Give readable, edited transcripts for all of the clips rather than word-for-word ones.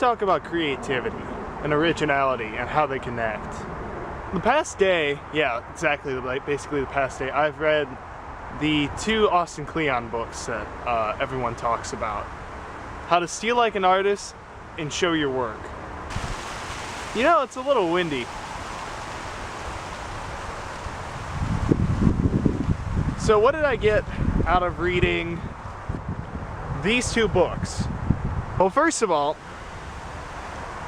talk about creativity and originality and how they connect. The past day, yeah, exactly, like basically the past day, I've read the 2 Austin Kleon books that everyone talks about. How to Steal Like an Artist and Show Your Work. You know, it's a little windy. So what did I get out of reading these 2 books? Well, first of all,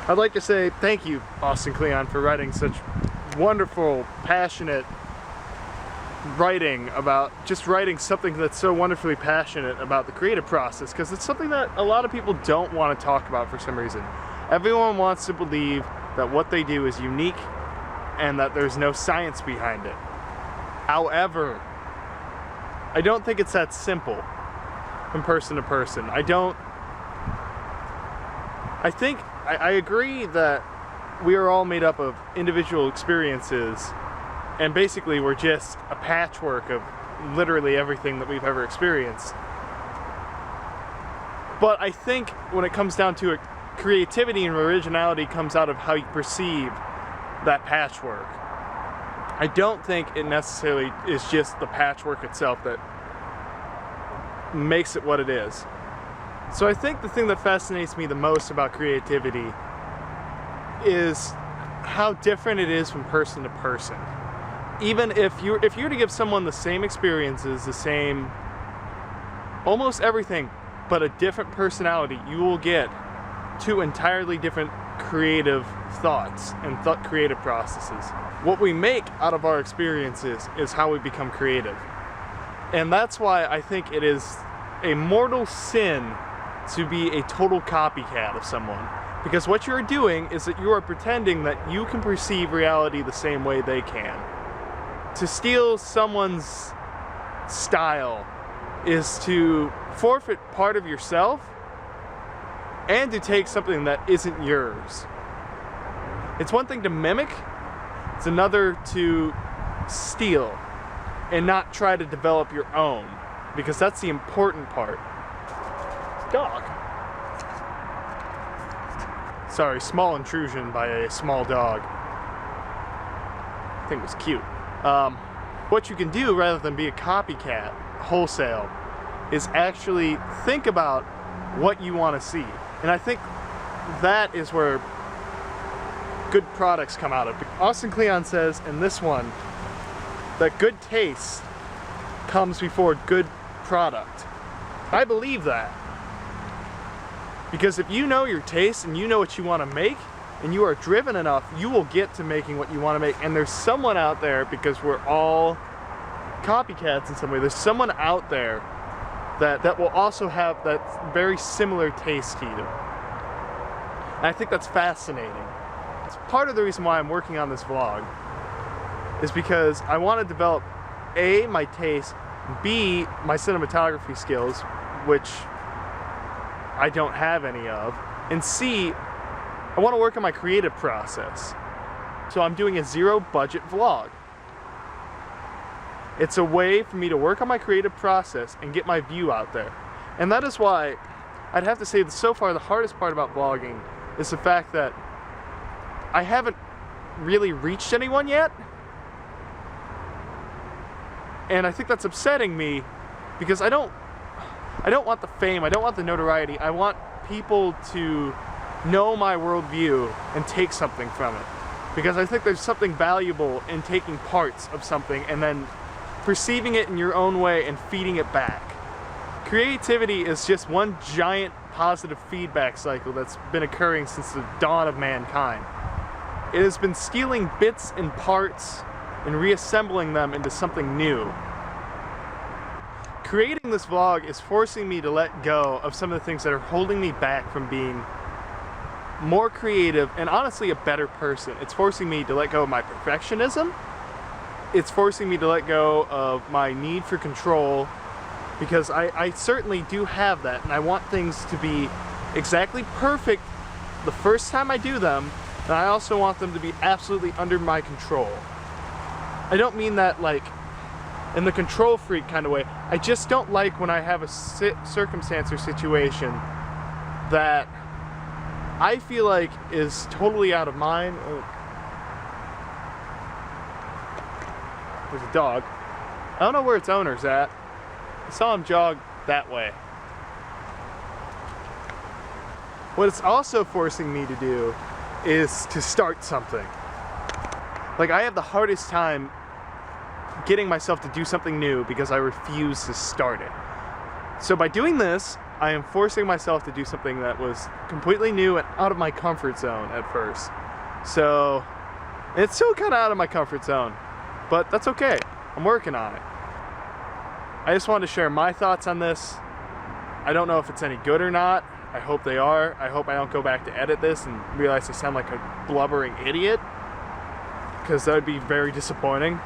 I'd like to say thank you, Austin Kleon, for writing such wonderful, passionate writing about just writing something that's so wonderfully passionate about the creative process, because it's something that a lot of people don't want to talk about for some reason. Everyone wants to believe that what they do is unique and that there's no science behind it. However, I don't think it's that simple from person to person. I agree that we are all made up of individual experiences, and basically we're just a patchwork of literally everything that we've ever experienced. But I think when it comes down to it, creativity and originality comes out of how you perceive that patchwork. I don't think it necessarily is just the patchwork itself that makes it what it is. So I think the thing that fascinates me the most about creativity is how different it is from person to person. Even if you were to give someone the same experiences, the same almost everything, but a different personality, you will get 2 entirely different creative thoughts and creative processes. What we make out of our experiences is how we become creative. And that's why I think it is a mortal sin to be a total copycat of someone. Because what you're doing is that you are pretending that you can perceive reality the same way they can. To steal someone's style is to forfeit part of yourself and to take something that isn't yours. It's one thing to mimic, it's another to steal and not try to develop your own, because that's the important part. Dog. Sorry, small intrusion by a small dog. I think it was cute. What you can do rather than be a copycat wholesale is actually think about what you want to see. And I think that is where good products come out of. Austin Kleon says in this one that good taste comes before good product. I believe that. Because if you know your taste and you know what you want to make, and you are driven enough, you will get to making what you want to make. And there's someone out there, because we're all copycats in some way, there's someone out there that will also have that very similar taste to you. And I think that's fascinating. It's part of the reason why I'm working on this vlog, is because I want to develop A, my taste, B, my cinematography skills, which I don't have any of, and C, I want to work on my creative process. So I'm doing a 0 budget vlog. It's a way for me to work on my creative process and get my view out there. And that is why I'd have to say that so far the hardest part about vlogging is the fact that I haven't really reached anyone yet. And I think that's upsetting me, because I don't want the fame, I don't want the notoriety, I want people to know my worldview and take something from it. Because I think there's something valuable in taking parts of something and then perceiving it in your own way and feeding it back. Creativity is just one giant positive feedback cycle that's been occurring since the dawn of mankind. It has been stealing bits and parts and reassembling them into something new. Creating this vlog is forcing me to let go of some of the things that are holding me back from being more creative and honestly a better person. It's forcing me to let go of my perfectionism. It's forcing me to let go of my need for control, because I certainly do have that, and I want things to be exactly perfect the first time I do them, and I also want them to be absolutely under my control. I don't mean that like in the control freak kind of way. I just don't like when I have a circumstance or situation that I feel like is totally out of mine. Oh. There's a dog. I don't know where its owner's at. I saw him jog that way. What it's also forcing me to do is to start something. Like, I have the hardest time getting myself to do something new because I refuse to start it. So by doing this, I am forcing myself to do something that was completely new and out of my comfort zone at first. So it's still kind of out of my comfort zone, but that's okay. I'm working on it. I just wanted to share my thoughts on this. I don't know if it's any good or not. I hope they are. I hope I don't go back to edit this and realize I sound like a blubbering idiot, because that would be very disappointing.